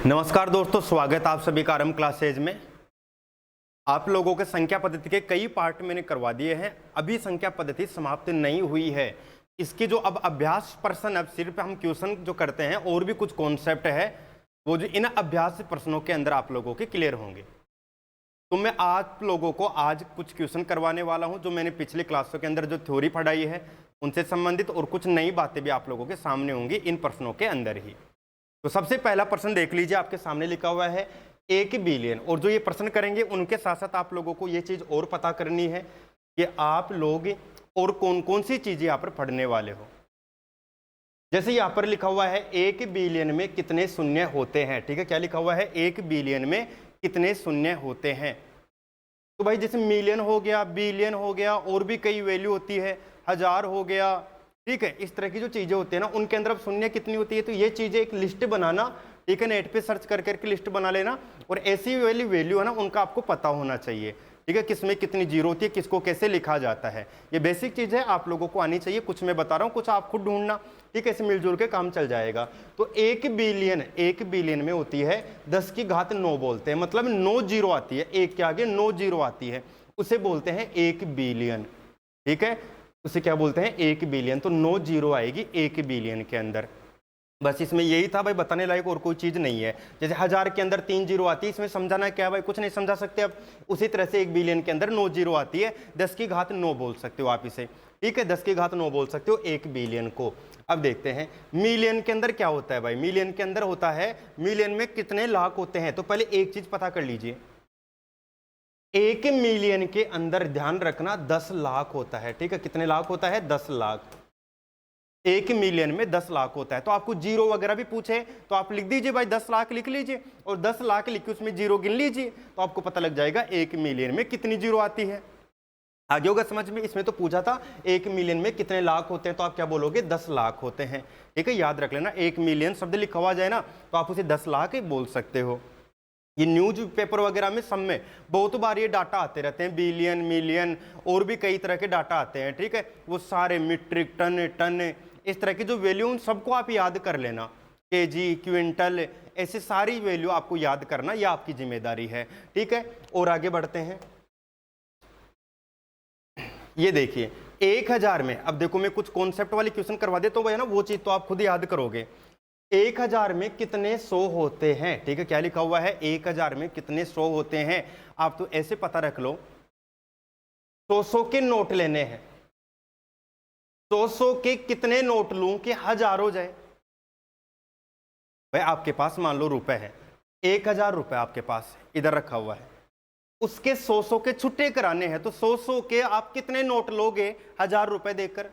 नमस्कार दोस्तों, स्वागत आप सभी का आरंभ क्लासेज में। आप लोगों के संख्या पद्धति के कई पार्ट मैंने करवा दिए हैं। अभी संख्या पद्धति समाप्त नहीं हुई है। इसकी जो अब अभ्यास प्रश्न, अब सिर्फ हम क्वेश्चन जो करते हैं और भी कुछ कॉन्सेप्ट है वो जो इन अभ्यास प्रश्नों के अंदर आप लोगों के क्लियर होंगे। तो मैं आप लोगों को आज कुछ क्वेश्चन करवाने वाला हूं जो मैंने पिछले क्लासों के अंदर जो थ्योरी पढ़ाई है उनसे संबंधित, और कुछ नई बातें भी आप लोगों के सामने होंगी इन प्रश्नों के अंदर ही। तो सबसे पहला प्रश्न देख लीजिए, आपके सामने लिखा हुआ है 1 बिलियन। और जो ये प्रश्न करेंगे उनके साथ साथ आप लोगों को ये चीज और पता करनी है कि आप लोग और कौन कौन सी चीजें यहाँ पर पढ़ने वाले हो। जैसे यहाँ पर लिखा हुआ है 1 बिलियन में कितने शून्य होते हैं। ठीक है, क्या लिखा हुआ है? 1 बिलियन में कितने शून्य होते हैं। तो भाई जैसे मिलियन हो गया, बिलियन हो गया, और भी कई वैल्यू होती है, हजार हो गया। ठीक है, इस तरह की जो चीजें होती है ना उनके अंदर अब शून्य कितनी होती है। तो ये चीजें एक लिस्ट बनाना, ठीक है, नेट पे सर्च कर करके लिस्ट बना लेना, और ऐसी वाली वैल्यू है ना उनका आपको पता होना चाहिए। ठीक है, किसमें कितनी जीरो होती है, किसको कैसे लिखा जाता है, ये बेसिक चीज है, आप लोगों को आनी चाहिए। कुछ मैं बता रहा हूँ, कुछ आप खुद ढूंढना। ठीक है, ऐसे मिलजुल के काम चल जाएगा। तो 1 बिलियन में होती है 10 की घात 9 बोलते हैं, मतलब 9 जीरो आती है, एक के आगे 9 जीरो आती है, उसे बोलते हैं 1 बिलियन। ठीक है, उसे क्या बोलते हैं? 1 बिलियन। तो 9 जीरो आएगी 1 बिलियन के अंदर। बस इसमें यही था भाई, बताने लायक और कोई चीज नहीं है। जैसे 1000 के अंदर 3 जीरो आती है, इसमें समझाना क्या है भाई? कुछ नहीं समझा सकते। अब उसी तरह से 1 बिलियन के अंदर 9 जीरो आती है, 10 की घात 9 बोल सकते हो आप इसे। ठीक है, 10 की घात 9 बोल सकते हो 1 बिलियन को। अब देखते हैं मिलियन के अंदर क्या होता है भाई। मिलियन के अंदर होता है, मिलियन में कितने लाख होते हैं। तो पहले एक चीज पता कर लीजिए, 1 मिलियन के अंदर ध्यान रखना 10 लाख होता है। ठीक है, कितने लाख होता है? 10 लाख। 1 मिलियन में 10 लाख होता है। तो आपको जीरो वगैरह भी पूछे तो आप लिख दीजिए भाई, 10 लाख लिख लीजिए, और 10 लाख लिख के उसमें जीरो गिन लीजिए, तो आपको पता लग जाएगा 1 मिलियन में कितनी जीरो आती है। आगे होगा समझ में। इसमें तो पूछा था 1 मिलियन में कितने लाख होते हैं, तो आप क्या बोलोगे? 10 लाख होते हैं। ठीक है, याद रख लेना, 1 मिलियन शब्द लिखा हुआ जाए ना तो आप उसे 10 लाख बोल सकते हो। ये न्यूज पेपर वगैरह में सब में बहुत बार ये डाटा आते रहते हैं, बिलियन, मिलियन, और भी कई तरह के डाटा आते हैं। ठीक है, वो सारे मीट्रिक टन, टन, इस तरह की जो वैल्यू उन सबको आप याद कर लेना। केजी, क्विंटल, ऐसे सारी वैल्यू आपको याद करना, यह आपकी जिम्मेदारी है। ठीक है, और आगे बढ़ते हैं। ये देखिए 1000 में, अब देखो मैं कुछ कॉन्सेप्ट वाली क्वेश्चन करवा देता हूँ भाई ना, वो चीज तो आप खुद याद करोगे। 1000 में कितने 100 होते हैं। ठीक है, क्या लिखा हुआ है? 1000 में कितने 100 होते हैं। आप तो ऐसे पता रख लो, 100 के नोट लेने हैं। 100 के कितने नोट लूं कि 1000 हो जाए। भाई आपके पास मान लो रुपए है, 1000 रुपए आपके पास इधर रखा हुआ है, उसके 100 के छुट्टे कराने हैं। तो 100 के आप कितने नोट लोगे 1000 रुपए देकर?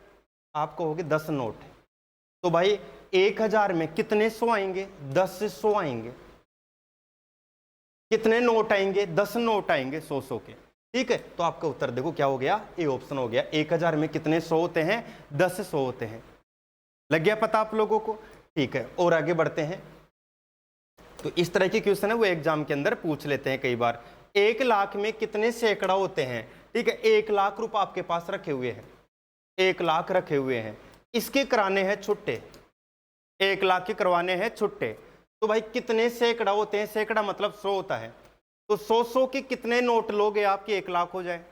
आप कहोगे 10 नोट। तो भाई 1000 में कितने 100 आएंगे? 10 100 आएंगे। कितने नोट आएंगे? 10 नोट आएंगे 100 के। ठीक है, तो आपका उत्तर देखो क्या हो गया? ए ऑप्शन हो गया। 1000 में कितने 100 होते हैं? 10 100 होते हैं। लग गया पता आप लोगों को? ठीक है, और आगे बढ़ते हैं। तो इस तरह के क्वेश्चन है वो एग्जाम के अंदर पूछ लेते हैं कई बार। 1 लाख में कितने सैकड़ा होते हैं। ठीक है, 1 लाख रुपए आपके पास रखे हुए हैं, 1 लाख रखे हुए हैं, इसके कराने हैं छुट्टे, 1 लाख के करवाने हैं छुट्टे। तो भाई कितने सैकड़ा होते हैं? सैकड़ा मतलब 100 होता है। तो 100 के कितने नोट लोगे आपके 1 लाख हो जाए।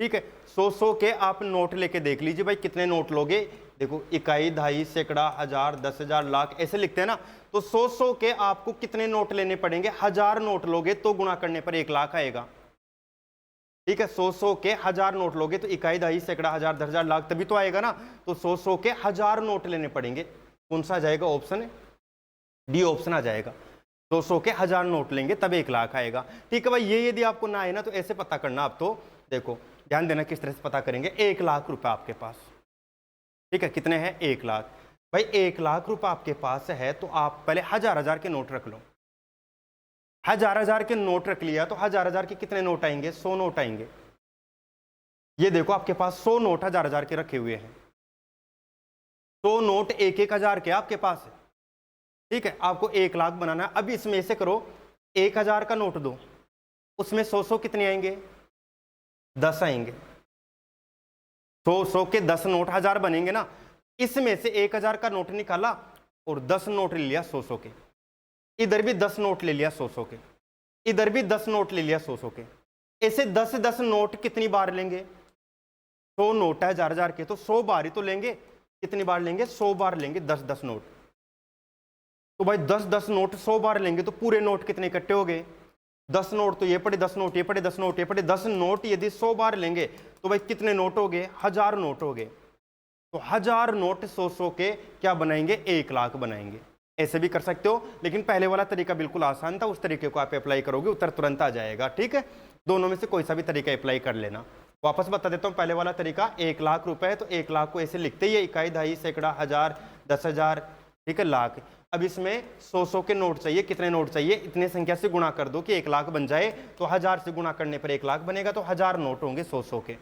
ठीक है, 100 के आप नोट लेके देख लीजिए भाई कितने नोट लोगे। देखो इकाई, दहाई, सैकड़ा, 1000, 10,000, लाख ऐसे लिखते हैं ना। तो 100 के आपको कितने नोट लेने पड़ेंगे? 1000 नोट लोगे तो गुणा करने पर 1 लाख आएगा। ठीक है, 100 के 1000 नोट लोगे तो इकाई, दहाई, सैकड़ा, 1000, 10,000, लाख तभी तो आएगा ना। तो 100 के 1000 नोट लेने पड़ेंगे। कौन सा आ जाएगा? ऑप्शन डी ऑप्शन आ जाएगा। 100 के 1000 नोट लेंगे तब 1 लाख आएगा। ठीक है भाई, ये यदि आपको ना आए ना तो ऐसे पता करना। आप तो देखो ध्यान देना किस तरह से पता करेंगे। 1 लाख रुपए आपके पास, ठीक है, कितने हैं? 1 लाख। भाई 1 लाख रुपए आपके पास है तो आप पहले 1000 के नोट रख लो। 1000 के नोट रख लिया तो 1000 के कितने नोट आएंगे? 100 नोट आएंगे। ये देखो आपके पास 100 नोट 1000 के रखे हुए हैं। 100 नोट 1-1 के आपके पास है। ठीक है, आपको 1 लाख बनाना है। अब इसमें ऐसे करो, 1000 का नोट दो, उसमें 100 कितने आएंगे? 10 आएंगे। 100 के 10 नोट 1000 बनेंगे ना। इसमें से 1000 का नोट निकाला और 10 नोट ले लिया 100 के। इधर भी 10 नोट ले लिया 100 के, इधर भी 10 नोट ले लिया 100 के। ऐसे 10 नोट कितनी बार लेंगे? 100 नोट है 1000 के, तो 100 बार ही तो लेंगे। कितनी बार लेंगे? 100 बार लेंगे 10 नोट। तो भाई 10 नोट 100 बार लेंगे तो पूरे नोट कितने इकट्ठे हो गए? 10 नोट तो ये पड़े, 10 नोट ये पड़े, 10 नोट ये पड़े, 10 नोट यदि 100 बार लेंगे तो भाई कितने नोट हो गए? 1000 नोट हो गए। तो 1000 नोट 100 के क्या बनाएंगे? 1 लाख बनाएंगे। ऐसे भी कर सकते हो, लेकिन पहले वाला तरीका बिल्कुल आसान था, उस तरीके को आप अप्लाई करोगे उत्तर तुरंत आ जाएगा। ठीक है, दोनों में से कोई सा भी तरीका अप्लाई कर लेना। वापस बता देता हूँ, पहले वाला तरीका 1 लाख रुपए है तो 1 लाख को ऐसे लिखते ही है, इकाई, दहाई, सैकड़ा, हजार, 10,000, ठीक है, लाख। अब इसमें 100 के नोट चाहिए। कितने नोट चाहिए? इतने संख्या से गुणा कर दो कि 1 लाख बन जाए। तो 1000 से गुणा करने पर 1 लाख बनेगा, तो 1000 नोट होंगे 100 के।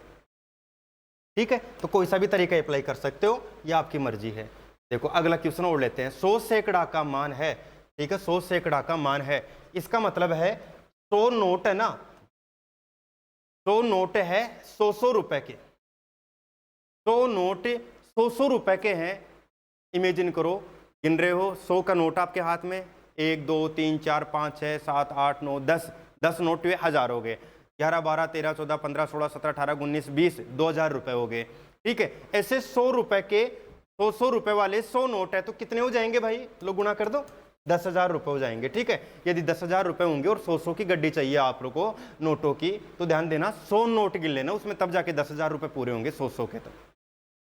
ठीक है, तो कोई सा भी तरीका अप्लाई कर सकते हो, यह आपकी मर्जी है। देखो अगला क्वेश्चन और लेते हैं। 100 सैकड़ा का मान है, ठीक है, 100 सैकड़ा का मान है, इसका मतलब है 100 नोट है ना, 100 नोट है 100 रुपए के, 100 नोट 100 रुपए के हैं। इमेजिन करो, गिन रहे हो, 100 का नोट आपके हाथ में, 1 2 3 4 5 6 7 8 9 10 नोट हुए, 1000 हो गए। 11 12 13 14 15 16 17 18 19 20 2000 रुपए हो गए। ठीक है, ऐसे 100 रुपए के 100 रुपए वाले 100 नोट है तो कितने हो जाएंगे भाई? लो गुणा कर दो, 10,000 रुपए हो जाएंगे। ठीक है, यदि 10,000 रुपए होंगे और 100 की गड्डी चाहिए आप लोग को नोटों की, तो ध्यान देना 100 नोट गिन लेना उसमें, तब जाके 10,000 रुपए पूरे होंगे 100 के। तो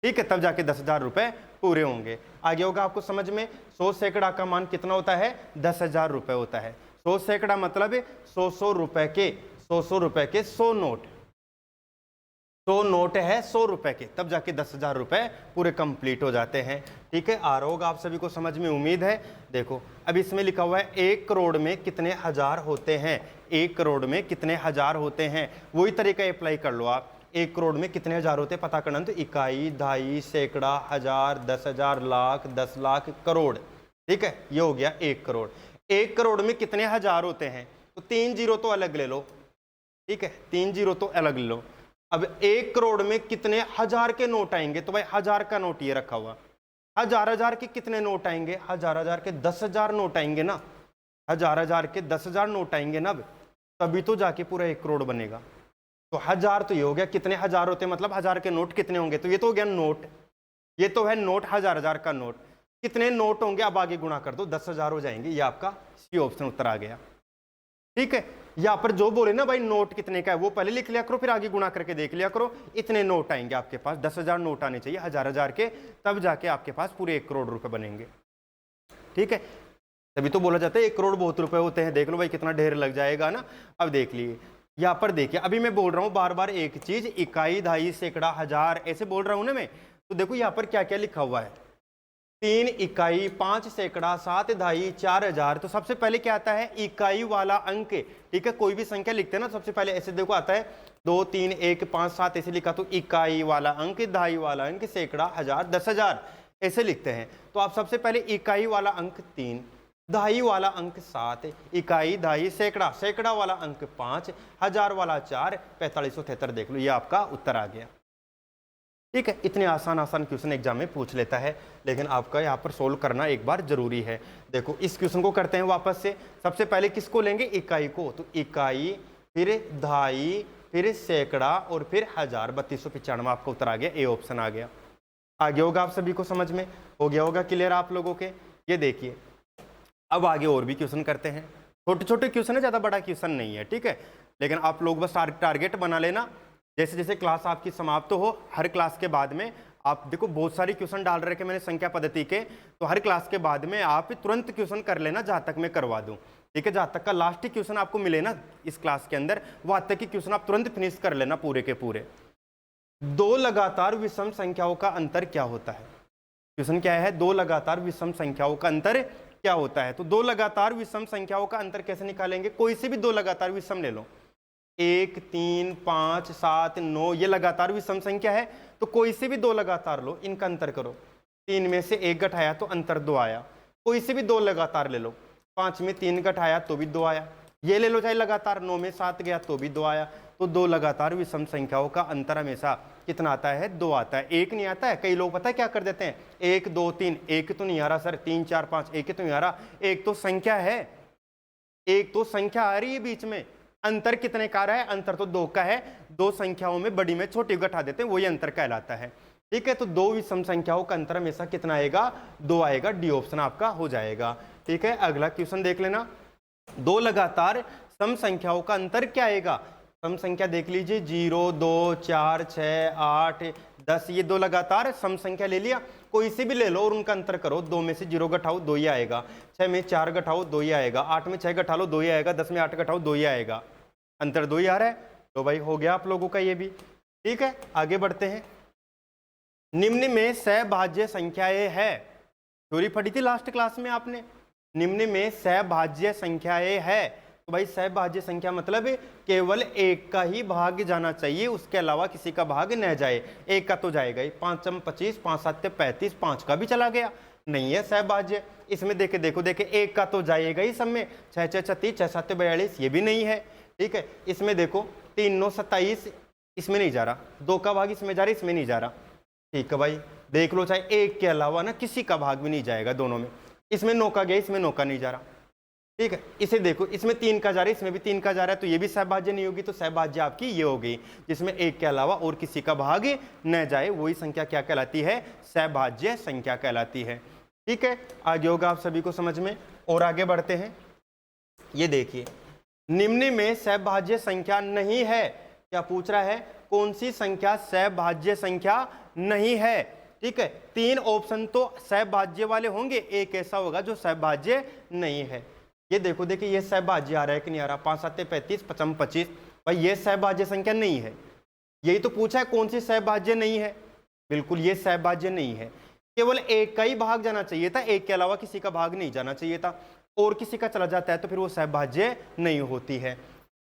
ठीक है, तब जाके 10,000 रुपए पूरे होंगे। आगे होगा आपको समझ में। 100 सैकड़ा का मान कितना होता है? 10,000 रुपए होता है। 100 सैकड़ा मतलब 100 रुपए के 100 रुपए के 100 नोट, 100 नोट है 100 रुपए के, तब जाके 10,000 रुपए पूरे कंप्लीट हो जाते हैं। ठीक है, आ रहा होगा आप सभी को समझ में, उम्मीद है। देखो अब इसमें लिखा हुआ है 1 करोड़ में कितने हजार होते हैं? 1 करोड़ में कितने हजार होते हैं? वही तरीका अप्लाई कर लो आप। 1 करोड़ में कितने हजार होते हैं पता करना, तो इकाई, दहाई, सैकड़ा, हजार, 10,000, लाख, 10 लाख, करोड़। ठीक है, ये हो गया 1 करोड़। 1 करोड़ में कितने हजार होते हैं? तो 3 जीरो तो अलग ले लो। ठीक है, 3 जीरो तो अलग ले लो। अब 1 करोड़ में कितने हजार के नोट आएंगे? तो भाई 1000 का नोट ये रखा हुआ, 1000 के कितने नोट आएंगे? 1000 के 10,000 नोट आएंगे ना, 1000 के 10,000 नोट आएंगे ना, तभी तो जाके पूरा 1 करोड़ बनेगा। तो 1000 तो ये हो गया, कितने हजार होते हैं मतलब 1000 के नोट कितने होंगे? तो ये तो हो गया नोट, ये तो है नोट, 1000 का नोट। कितने नोट होंगे? अब आगे गुणा कर दो, 10,000 हो जाएंगे। ये आपका सी ऑप्शन उत्तर आ गया। ठीक है, यहाँ पर जो बोले ना भाई नोट कितने का है वो पहले लिख लिया करो, फिर आगे गुणा करके देख लिया करो। इतने नोट आएंगे आपके पास, 10,000 नोट आने चाहिए 1000 के, तब जाके आपके पास पूरे 1 करोड़ रुपए बनेंगे। ठीक है, तभी तो बोला जाता है 1 करोड़ बहुत रुपए होते हैं। देख लो भाई कितना ढेर लग जाएगा ना। अब देख लिए, यहाँ पर देखिए, अभी मैं बोल रहा हूँ बार बार एक चीज, इकाई, दहाई, सैकड़ा, हजार, ऐसे बोल रहा हूँ ना मैं। तो देखो यहाँ पर क्या क्या लिखा हुआ है, 3 इकाई, 5 सैकड़ा, 7 दहाई, 4,000। तो सबसे पहले क्या आता है? इकाई वाला अंक। ठीक है, कोई भी संख्या लिखते हैं ना, सबसे पहले ऐसे देखो आता है 2 3 1 5 7 ऐसे लिखा, तो इकाई वाला अंक, दहाई वाला अंक, सैकड़ा, हजार, 10,000 ऐसे लिखते हैं। तो आप सबसे पहले इकाई वाला अंक 3, दहाई वाला अंक 7, इकाई, दहाई, सैकड़ा, सैकड़ा वाला अंक 5, हजार वाला 4, 4573। देख लो, ये आपका उत्तर आ गया। ठीक है, इतने आसान आसान क्वेश्चन एग्जाम में पूछ लेता है, लेकिन आपका यहाँ पर सोल्व करना एक बार जरूरी है। देखो इस क्वेश्चन को करते हैं वापस से। सबसे पहले किसको लेंगे? इकाई को। तो इकाई, फिर दहाई, फिर सैकड़ा और फिर हजार, 3295 आपका उत्तर आ गया, ए ऑप्शन आ गया। आगे होगा आप सभी को समझ में, हो गया होगा क्लियर आप लोगों के। ये देखिए, अब आगे और भी क्वेश्चन करते हैं। छोटे छोटे क्वेश्चन है, ज़्यादा बड़ा क्वेश्चन नहीं है। ठीक है, लेकिन आप लोग बस टारगेट बना लेना। जैसे जैसे क्लास आपकी समाप्त हो, हर क्लास के बाद में आप देखो बहुत सारी क्वेश्चन डाल रखे मैंने संख्या पद्धति के, तो हर क्लास के बाद में आप तुरंत क्वेश्चन कर लेना जहाँ तक मैं करवा दूँ। ठीक है, जहाँ तक का लास्ट क्वेश्चन आपको मिले ना इस क्लास के अंदर, वहाँ तक की क्वेश्चन आप तुरंत फिनिश कर लेना पूरे के पूरे। 2 लगातार विषम संख्याओं का अंतर क्या होता है? क्वेश्चन क्या है? 2 लगातार विषम संख्याओं का अंतर क्या होता है? तो 2 लगातार विषम संख्याओं का अंतर कैसे निकालेंगे? कोई से भी 2 लगातार विषम ले लो, 1 3 5 7 9, ये लगातार विषम संख्या है, तो कोई से भी 2 लगातार लो, इनका अंतर करो। 3 में से 1 घटाया तो अंतर 2 आया। कोई से भी 2 लगातार ले लो, 5 में 3 घटाया तो भी 2 आया। ये ले लो चाहे लगातार, 9 में 7 गया तो भी 2 आया। तो 2 लगातार विषम संख्याओं का अंतर हमेशा कितना आता है, 2 आता है, 1 नहीं आता है। कई लोग पता है क्या कर देते हैं, 1 2 3, 1 तो नहीं आ रहा सर, 3 4 5, 1 तो नहीं आ रहा, एक तो संख्या है, एक तो संख्या आ रही है बीच में, अंतर कितने का रहा है, अंतर तो 2 का है, 2 संख्याओं में बड़ी में छोटी घटा देते हैं, वही अंतर कहलाता है। ठीक है, तो 2 विषम संख्याओं का अंतर हमेशा कितना आएगा, 2 आएगा, डी ऑप्शन आपका हो जाएगा। ठीक है, अगला क्वेश्चन देख लेना, 2 लगातार सम संख्याओं का अंतर क्या आएगा। सम संख्या देख लीजिए, 0 2 4 6 8 10, ये 2 लगातार सम संख्या ले लिया, कोई से भी ले लो और उनका अंतर करो, 2 में से 0 घटाओ 2 ही आएगा, 6 में 4 घटाओ 2 ही आएगा, 8 में 6 घटा लो 2 ही आएगा, 10 में 8 घटाओ 2 ही आएगा, अंतर 2 ही आ रहा है। तो भाई हो गया आप लोगों का ये भी। ठीक है, आगे बढ़ते हैं। निम्न में सहभाज्य संख्याएं है, थ्योरी पढ़ी थी लास्ट क्लास में आपने, निम्न में सहभाज्य संख्याएं है, तो भाई सहभाज्य संख्या मतलब केवल एक का ही भाग जाना चाहिए, उसके अलावा किसी का भाग न जाए। एक का तो जाएगा ही, 5 × 25, 5 × 7 = 35, 5 का भी चला गया, नहीं है सहभाज्य। इसमें देखे देखो देखे, एक का तो जाएगा ही सब में, 6 6 36, 6 7 42, ये भी नहीं है। ठीक है, इसमें देखो 3 9 27, इसमें नहीं जा रहा, 2 का भाग इसमें जा रहा, इसमें नहीं जा रहा। ठीक है भाई, देख लो, चाहे एक के अलावा ना किसी का भाग भी नहीं जाएगा दोनों में, इसमें 9 का गया, इसमें 9 का नहीं जा रहा। ठीक है, इसे देखो, इसमें 3 का जा रहा है, इसमें भी 3 का जा रहा है, तो ये भी सहभाज्य नहीं होगी, तो सहभाज्य आपकी ये हो गई जिसमें एक के अलावा और किसी का भाग न जाए, वही संख्या क्या कहलाती है, सहभाज्य संख्या कहलाती है। ठीक है, आगे होगा आप सभी को समझ में। और आगे बढ़ते हैं, ये देखिए, निम्न में सहभाज्य संख्या नहीं है, क्या पूछ रहा है, कौन सी संख्या सहभाज्य संख्या नहीं है। ठीक है, 3 ऑप्शन तो सहभाज्य वाले होंगे, एक ऐसा होगा जो सहभाज्य नहीं है। ये देखो, देखिए ये सहभाज्य आ रहा है कि नहीं आ रहा, 5 7 35, 5 25, भाई ये सहभाज्य संख्या नहीं है। यही तो पूछा है कौन सी सहभाज्य नहीं है, बिल्कुल ये सहभाज्य नहीं है, केवल एक का ही भाग जाना चाहिए था, एक के अलावा किसी का भाग नहीं जाना चाहिए था, और किसी का चला जाता है तो फिर वो सहभाज्य नहीं होती है।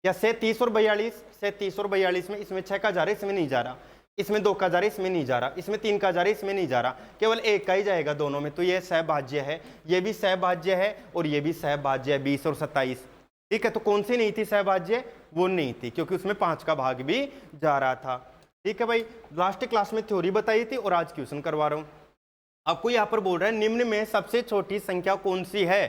या से 30 और 42 में इसमें 6 का जा रहा है, इसमें नहीं जा रहा, इसमें 2 का जा रहा है, इसमें नहीं जा रहा, इसमें 3 का जा रहा है, इसमें नहीं जा रहा, केवल एक का ही जाएगा दोनों में, तो ये सहभाज्य है, ये भी सहभाज्य है और ये भी सहभाज्य है, 20 और 27। ठीक है, तो कौन सी नहीं थी सहभाज्य, वो नहीं थी, क्योंकि उसमें 5 का भाग भी जा रहा था। ठीक है भाई, लास्ट क्लास में थ्योरी बताई थी और आज क्वेश्चन करवा रहा हूं। आपको यहाँ पर बोल रहा है निम्न में सबसे छोटी संख्या कौन सी है,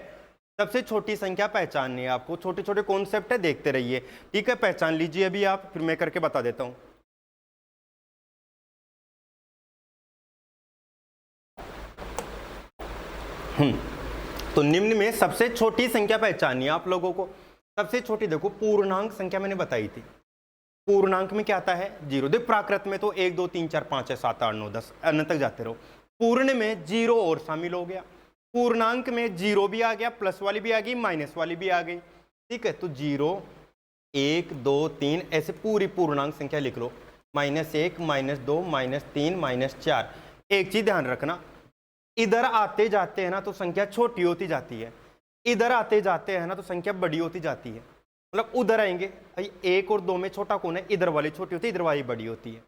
सबसे छोटी संख्या पहचाननी है आपको, छोटे छोटे कॉन्सेप्ट है, देखते रहिए। ठीक है, पहचान लीजिए अभी आप, फिर मैं करके बता देता हूं। तो निम्न में सबसे छोटी संख्या पहचाननी है आप लोगों को। सबसे छोटी देखो, पूर्णांक संख्या मैंने बताई थी, पूर्णांक में क्या आता है, 0। देखो प्राकृत में तो 1 2 3 4 5 6 7 8 9 10 अनंत तक जाते रहो, पूर्ण में 0 और शामिल हो गया, पूर्णांक में 0 भी आ गया, प्लस वाली भी आ गई, माइनस वाली भी आ गई। ठीक है, तो 0 1 2 3 ऐसे पूरी पूर्णांक संख्या लिख लो, -1 -2 -3 -4। एक चीज ध्यान रखना, इधर आते जाते हैं ना तो संख्या छोटी होती जाती है, इधर आते जाते हैं ना तो संख्या बड़ी होती जाती है। मतलब उधर आएंगे, 1 और 2 में छोटा कौन है, इधर वाली छोटी होती है, इधर वाली बड़ी होती है।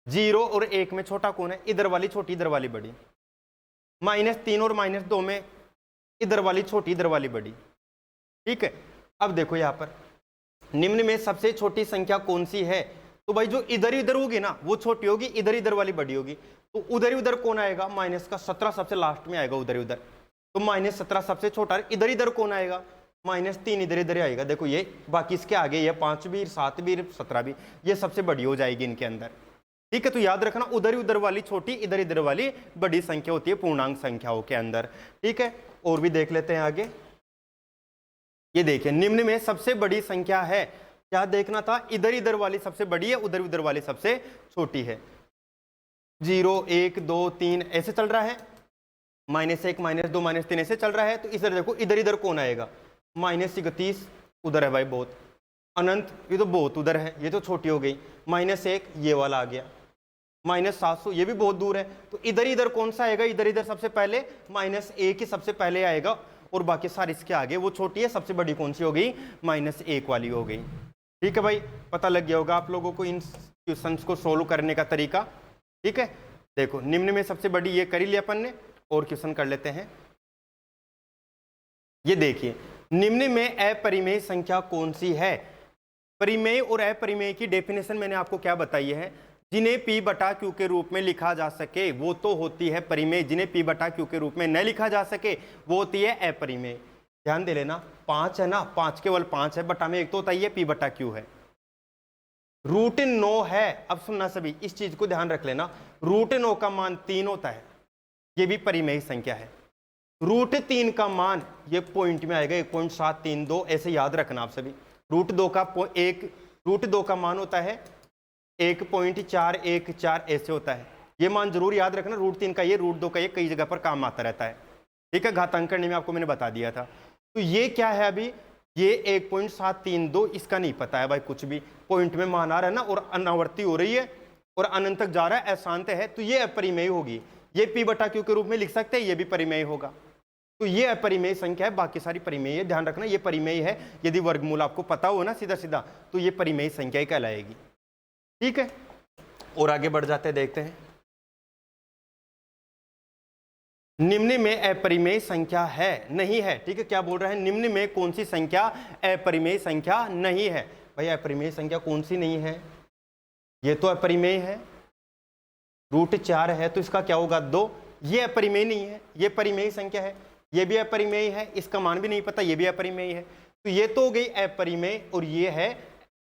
0 और 1 में छोटा कौन है, इधर वाली छोटी, इधर वाली बड़ी। -3 और -2 में इधर वाली छोटी, इधर वाली बड़ी। ठीक है, अब देखो यहाँ पर निम्न में सबसे छोटी संख्या कौन सी है, तो भाई जो इधर ही इधर होगी ना वो छोटी होगी, इधर इधर वाली बड़ी होगी। तो उधर ही उधर कौन आएगा, -17 सबसे लास्ट में आएगा उधर ही उधर, तो -17 सबसे छोटा। इधर इधर कौन आएगा, -3 इधर इधर आएगा, देखो ये, बाकी इसके आगे ये 5 भी 7 भी 17 भी, ये सबसे बड़ी हो जाएगी इनके अंदर। ठीक है, तो याद रखना उधर ही उधर वाली छोटी, इधर इधर वाली बड़ी संख्या होती है पूर्णांक संख्याओं के अंदर। ठीक है, और भी देख लेते हैं आगे। ये देखिए, निम्न में सबसे बड़ी संख्या है, क्या देखना था, इधर इधर वाली सबसे बड़ी है, उधर उधर वाली सबसे छोटी है। 0 1 2 3 ऐसे चल रहा है, -1 -2 -3 ऐसे चल रहा है। तो इधर देखो, इधर इधर कौन आएगा, -31 उधर है भाई बहुत, अनंत ये तो बहुत उधर है, ये तो छोटी हो गई। -1 ये वाला आ गया, -700 ये भी बहुत दूर है। तो इधर इधर कौन सा आएगा, इधर इधर सबसे पहले -1 ही सबसे पहले आएगा, और बाकी सारी इसके आगे वो छोटी है, सबसे बड़ी कौन सी हो गई, -1 वाली हो गई। ठीक है भाई, पता लग गया होगा आप लोगों को इन क्वेश्चंस को सोल्व करने का तरीका। ठीक है, देखो निम्न में सबसे बड़ी ये कर ही लिया अपन ने, और क्वेश्चन कर लेते हैं। ये देखिए, निम्न में अपरिमेय संख्या कौन सी है। परिमेय और अपरिमेय की डेफिनेशन मैंने आपको क्या बताई है, जिन्हें P बटा Q के रूप में लिखा जा सके वो तो होती है परिमेय, जिन्हें P बटा Q के रूप में न लिखा जा सके वो होती है अपरिमेय। ध्यान दे लेना, 5 है ना, 5 केवल 5 है, बटा में एक तो होता ही है P बटा Q है। रूट 9 है, अब सुनना सभी इस चीज को ध्यान रख लेना, रूट 9 का मान 3 होता है, ये भी परिमेय संख्या है। रूट 3 का मान ये पॉइंट में आएगा 1.732, ऐसे याद रखना आप सभी। रूट 2 का मान होता है 1.414, ऐसे होता है, ये मान जरूर याद रखना। रूट 3 का ये, रूट 2 का ये कई जगह पर काम आता रहता है, ठीक है, घातांक करने में आपको मैंने बता दिया था। तो ये क्या है अभी, ये 1.732, इसका नहीं पता है भाई कुछ भी, पॉइंट में मान आ रहा है ना, और अनावर्ती हो रही है और अनंत तक जा रहा है, अशांत है, तो ये अपरिमेय होगी। ये P बटा Q के रूप में लिख सकते हैं, ये भी परिमेय होगा। तो ये अपरिमेय संख्या है, बाकी सारी परिमेय है, ध्यान रखना ये परिमेय है। यदि वर्गमूल आपको पता हो ना सीधा सीधा तो ये परिमेय संख्या ही कहलाएगी, ठीक है। और आगे बढ़ जाते हैं, देखते हैं निम्न में अपरिमेय संख्या है नहीं है, ठीक है। क्या बोल रहा है, निम्न में कौन सी संख्या अपरिमेय संख्या नहीं है। भाई अपरिमेय संख्या कौन सी नहीं है, ये तो अपरिमेय है, रूट 4 है तो इसका क्या होगा 2, ये अपरिमेय नहीं है, ये परिमेय संख्या है, ये भी अपरिमेय है, इसका मान भी नहीं पता, ये भी अपरिमेय है। तो ये तो हो गई अपरिमेय और ये है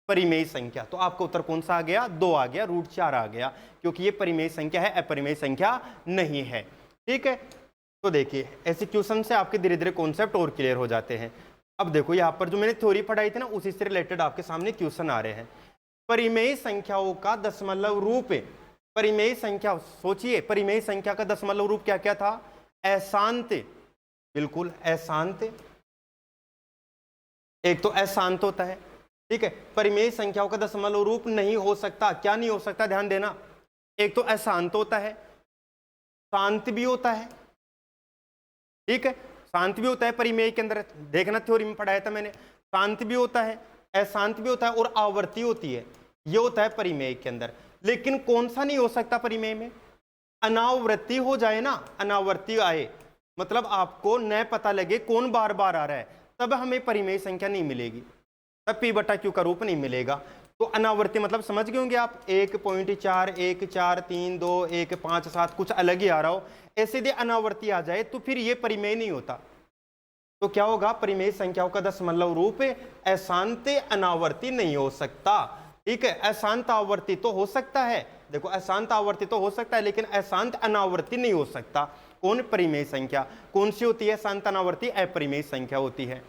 परिमेय संख्या। तो आपका उत्तर कौन सा आ गया, 2 आ गया, रूट 4 आ गया, क्योंकि ये परिमेय संख्या है, अपरिमेय संख्या नहीं है, ठीक है। तो देखिए ऐसे क्वेश्चन से आपके धीरे धीरे कॉन्सेप्ट और क्लियर हो जाते हैं। अब देखो यहाँ पर जो मैंने थ्योरी पढ़ाई थी ना, उसी से रिलेटेड आपके सामने क्वेश्चन आ रहे हैं। परिमेय संख्याओं का दशमलव रूप, परिमेय संख्या, सोचिए परिमेय संख्या का दशमलव रूप क्या क्या था, अशांत, बिल्कुल अशांत, एक तो अशांत होता है, ठीक है। परिमेय संख्याओं का दशमलव रूप नहीं हो सकता, क्या नहीं हो सकता, ध्यान देना, एक तो अशांत होता है, शांत भी होता है, ठीक है, शांत भी होता है परिमेय के अंदर, देखना थ्योरी में पढ़ाया था मैंने, शांत भी होता है, अशांत भी होता है और आवर्ती होती है, ये होता है परिमेय के अंदर। लेकिन कौन सा नहीं हो सकता परिमेय में, अनावृत्ति हो जाए ना, अनावर्ती आए, मतलब आपको न पता लगे कौन बार बार आ रहा है, तब हमें परिमेय संख्या नहीं मिलेगी, तब P बटा Q का रूप नहीं मिलेगा। तो अनावर्ती मतलब समझ गए होंगे आप, 1.4 1 4 3 2 1 5 7 कुछ अलग ही आ रहा हो, ऐसे यदि अनावर्ती आ जाए तो फिर ये परिमेय नहीं होता। तो क्या होगा, परिमेय संख्याओं का दशमलव रूप अशांत अनावर्ती नहीं हो सकता, ठीक है। अशांत आवर्ती तो हो सकता है, देखो अशांत आवर्ती तो हो सकता है, लेकिन अशांत अनावर्ती नहीं हो सकता। कौन, परिमेय संख्या कौन सी होती है, शांत अनावर्ती अपरिमेय संख्या होती है,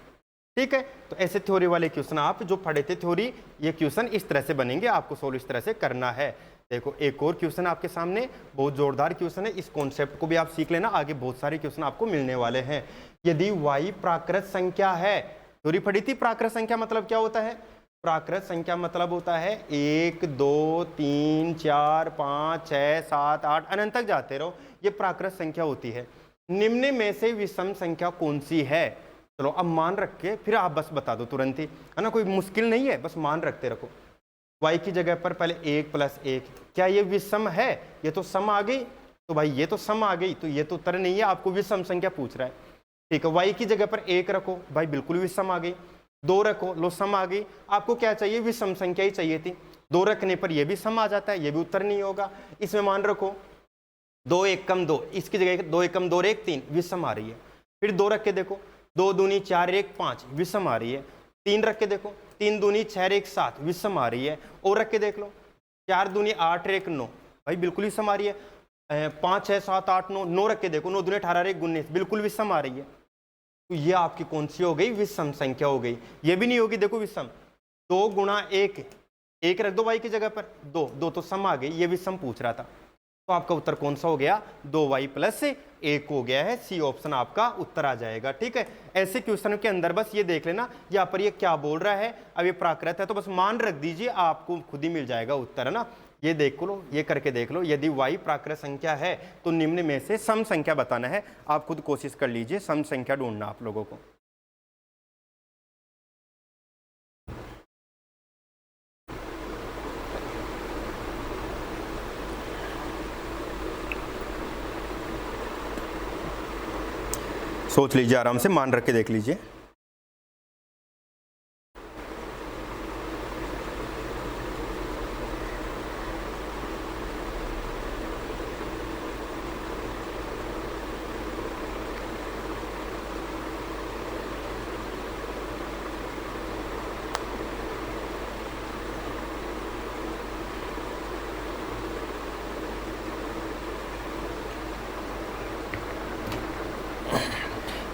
ठीक है। तो ऐसे थ्योरी वाले क्वेश्चन आप जो पढ़े थे थ्योरी, ये क्वेश्चन इस तरह से बनेंगे, आपको सोल्व इस तरह से करना है। देखो एक और क्वेश्चन आपके सामने, बहुत जोरदार क्वेश्चन है, इस कॉन्सेप्ट को भी आप सीख लेना, आगे बहुत सारे क्वेश्चन आपको मिलने वाले हैं। यदि y प्राकृत संख्या है, थ्योरी पढ़ी थी, प्राकृत संख्या मतलब क्या होता है, प्राकृत संख्या मतलब होता है 1 2 3 4 5 6 7 8 अनंत तक जाते रहो, ये प्राकृत संख्या होती है। निम्न में से विषम संख्या कौन सी है, चलो अब मान रख के फिर आप बस बता दो तुरंत ही, है ना, कोई मुश्किल नहीं है, बस मान रखते रखो। y की जगह पर पहले 1 + 1, क्या ये विषम है, ये तो सम आ गई, तो भाई ये तो सम आ गई, तो ये तो उत्तर नहीं है, आपको विषम संख्या पूछ रहा है, ठीक है। y की जगह पर 1 रखो, भाई बिल्कुल विषम आ गई, 2 रखो, लो सम आ गई, आपको क्या चाहिए, विषम संख्या ही चाहिए थी, 2 रखने पर ये भी सम आ जाता है, ये भी उत्तर नहीं होगा। इसमें मान रखो 2 1 कम 2, इसकी जगह 2 1 कम 2 1 3, विषम आ रही है। फिर 2 रख के देखो, 2 दूनी 4 1 5, विषम आ रही है। 3 रख के देखो, 3 दूनी 6 1 7, विषम आ रही है। और रख के देख लो, 4 दूनी 8 1 9, भाई बिल्कुल विषम आ रही है। 5 6 7 8 9, 9 रख के देखो, 9 दूनी 18 1 19, बिल्कुल विषम आ रही है। तो ये आपकी कौन सी हो गई, विषम संख्या हो गई। ये भी नहीं होगी, देखो विषम, 2 गुणा 1, 1 रख दो y की जगह पर, 2 2 तो सम आ गई, ये विषम पूछ रहा था, तो आपका उत्तर कौन सा हो गया, 2y + 1 हो गया है, सी ऑप्शन आपका उत्तर आ जाएगा, ठीक है। ऐसे क्वेश्चन के अंदर बस ये देख लेना, यहाँ पर ये क्या बोल रहा है, अब ये प्राकृत है तो बस मान रख दीजिए, आपको खुद ही मिल जाएगा उत्तर, है ना। ये देख लो, ये करके देख लो, यदि y प्राकृत संख्या है तो निम्न में से सम संख्या बताना है, आप खुद कोशिश कर लीजिए, सम संख्या ढूंढना आप लोगों को। सोच लीजिए, आराम से मान रख के देख लीजिए।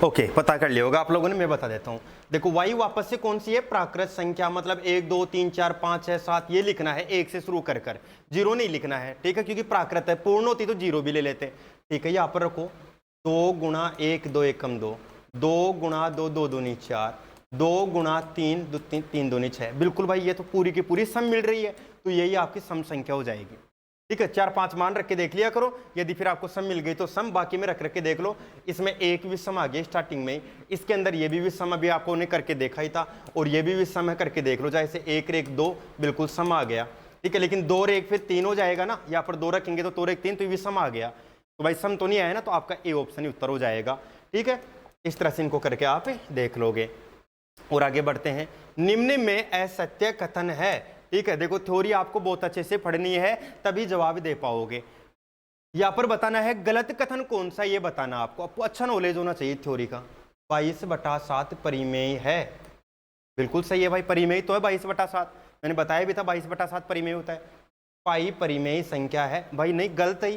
ओके, पता कर लिया होगा आप लोगों ने, मैं बता देता हूँ। देखो y वापस से कौन सी है, प्राकृत संख्या, मतलब 1 2 3 4 5 6 7 ये लिखना है, 1 से शुरू कर कर, 0 नहीं लिखना है, ठीक है, क्योंकि प्राकृत है, पूर्ण होती तो 0 भी ले लेते, ठीक है। यहाँ पर रखो 2 गुणा 1 2 एकम 2, 2 गुणा 2 2 दूनी 4, 2 गुणा 3 3 दूनी 6। बिल्कुल भाई, ये तो पूरी की पूरी सम मिल रही है, तो यही आपकी सम संख्या हो जाएगी, ठीक है। 4 5 मान रख के देख लिया करो, यदि फिर आपको सम मिल गई तो सम, बाकी में रख के देख लो। इसमें एक भी सम आ गया स्टार्टिंग में, इसके अंदर ये भी सम अभी आपको ने करके देखा ही था, और ये भी सम है, करके देख लो। जैसे 1 और 1 2 बिल्कुल सम आ गया, ठीक है। लेकिन 2 और 1 फिर 3 हो जाएगा ना, यहाँ पर 2 रखेंगे तो 2 और 1 3, तो ये भी सम आ गया, तो भाई सम तो नहीं आया ना, तो आपका ए ऑप्शन ही उत्तर हो जाएगा, ठीक है। इस तरह से इनको करके आप देख लोगे। और आगे बढ़ते हैं, निम्न में असत्य कथन है, ठीक है। देखो थ्योरी आपको बहुत अच्छे से पढ़नी है, तभी जवाब दे पाओगे। यहाँ पर बताना है गलत कथन कौन सा, ये बताना आपको अच्छा नॉलेज होना चाहिए थ्योरी का। 22/7 परिमेय है, बिल्कुल सही है भाई, परिमेय तो है 22/7, मैंने बताया भी था 22/7 परिमेय होता है। पाई परिमेय संख्या है, भाई नहीं, गलत है,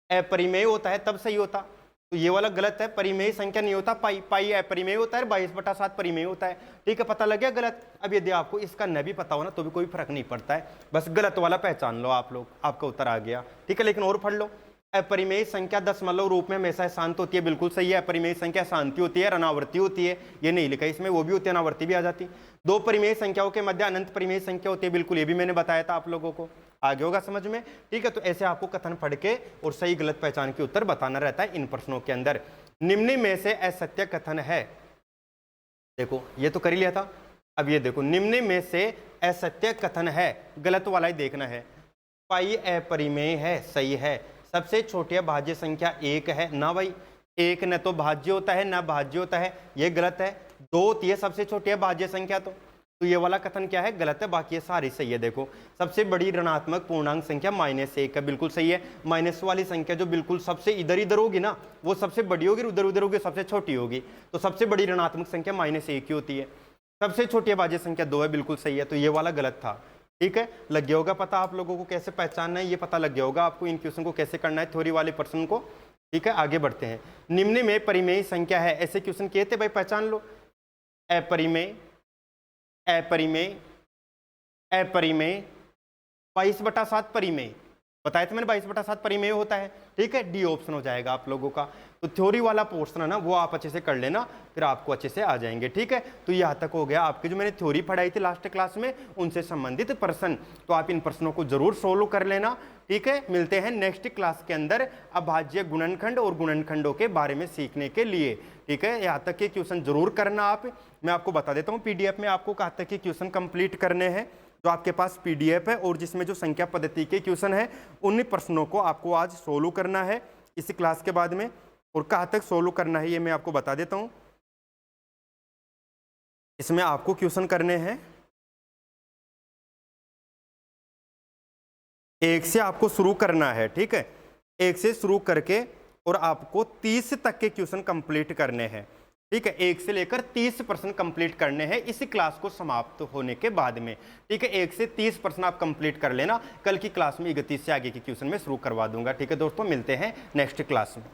अपरिमेय होता है तब सही होता, तो ये वाला गलत है, परिमेय संख्या नहीं होता, पाई पाई अपरिमेय होता है, 22/7 परिमेय होता है, ठीक है। पता लग गया गलत। अब यदि आपको इसका न भी पता हो ना तो भी कोई फर्क नहीं पड़ता है, बस गलत वाला पहचान लो आप लोग, आपका उत्तर आ गया, ठीक है। लेकिन और पढ़ लो, अपरिमेय संख्या दशमलव रूप में हमेशा शांत होती है, बिल्कुल सही है। अपरिमेय संख्या शांति होती है, अनावर्ती होती है, ये नहीं लिखा इसमें, वो भी होती है, अनावर्ती भी आ जाती। 2 परिमेय संख्याओं के मध्य अनंत परिमेय संख्या होती है, बिल्कुल ये भी मैंने बताया था आप लोगों को, आगे होगा समझ में, ठीक है। तो ऐसे आपको कथन पढ़ के और सही गलत पहचान के उत्तर बताना रहता है इन प्रश्नों के अंदर। निम्न में से असत्य कथन है, देखो ये तो कर ही लिया था, अब ये देखो निम्न में से असत्य कथन है, गलत वाला ही देखना है। पाई अपरिमेय है, सही है। सबसे छोटी भाज्य संख्या 1 है ना भाई, 1 न तो भाज्य होता है ना भाज्य होता है, ये गलत है। 2 होती है सबसे छोटी भाज्य संख्या, तो ये वाला कथन क्या है, गलत है, बाकी ये सारी सही है। देखो सबसे बड़ी ऋणात्मक पूर्णांक संख्या -1 है, बिल्कुल सही है। माइनस वाली संख्या जो बिल्कुल सबसे इधर इधर होगी ना, वो सबसे बड़ी होगी, उधर उधर होगी सबसे छोटी होगी, तो सबसे बड़ी ऋणात्मक संख्या -1 ही होती है। सबसे छोटी भाज्य संख्या 2 है, बिल्कुल सही है, तो ये वाला गलत था, ठीक है। लग गया होगा पता आप लोगों को कैसे पहचानना है, ये पता लग गया होगा आपको इन क्वेश्चन को कैसे करना है, थ्योरी वाले प्रश्न को, ठीक है। आगे बढ़ते हैं, निम्न में परिमेय संख्या है, ऐसे क्वेश्चन किए थे भाई, पहचान लो। अपरिमेय, अपरिमेय, अपरिमेय, 22/7 परिमेय, बताया था मैंने 22/7 परिमेय होता है, ठीक है। डी ऑप्शन हो जाएगा आप लोगों का। तो थ्योरी वाला पोर्शन है ना, वो आप अच्छे से कर लेना, फिर आपको अच्छे से आ जाएंगे, ठीक है। तो यहाँ तक हो गया आपकी जो मैंने थ्योरी पढ़ाई थी लास्ट क्लास में, उनसे संबंधित प्रश्न, तो आप इन प्रश्नों को जरूर सोल्व कर लेना, ठीक है। मिलते हैं नेक्स्ट क्लास के अंदर अभाज्य गुणनखंड और गुणनखंडों के बारे में सीखने के लिए, ठीक है। यहाँ तक के क्वेश्चन जरूर करना आप, मैं आपको बता देता हूँ पीडीएफ में आपको कहाँ तक के क्वेश्चन कंप्लीट करने हैं, जो आपके पास पीडीएफ है और जिसमें जो संख्या पद्धति के क्वेश्चन है, उन प्रश्नों को आपको आज सोल्व करना है इसी क्लास के बाद में, और कहाँ तक सोल्व करना है ये मैं आपको बता देता हूँ। इसमें आपको क्वेश्चन करने हैं 1 से आपको शुरू करना है, ठीक है। 1 से शुरू करके और आपको 30 तक के क्वेश्चन कंप्लीट करने हैं, ठीक है। 1 से लेकर 30 प्रश्न कंप्लीट करने हैं इसी क्लास को समाप्त होने के बाद में, ठीक है। 1 से 30 प्रश्न आप कंप्लीट कर लेना, कल की क्लास में 31 से आगे के क्वेश्चन में शुरू करवा दूंगा, ठीक है दोस्तों। मिलते हैं नेक्स्ट क्लास में।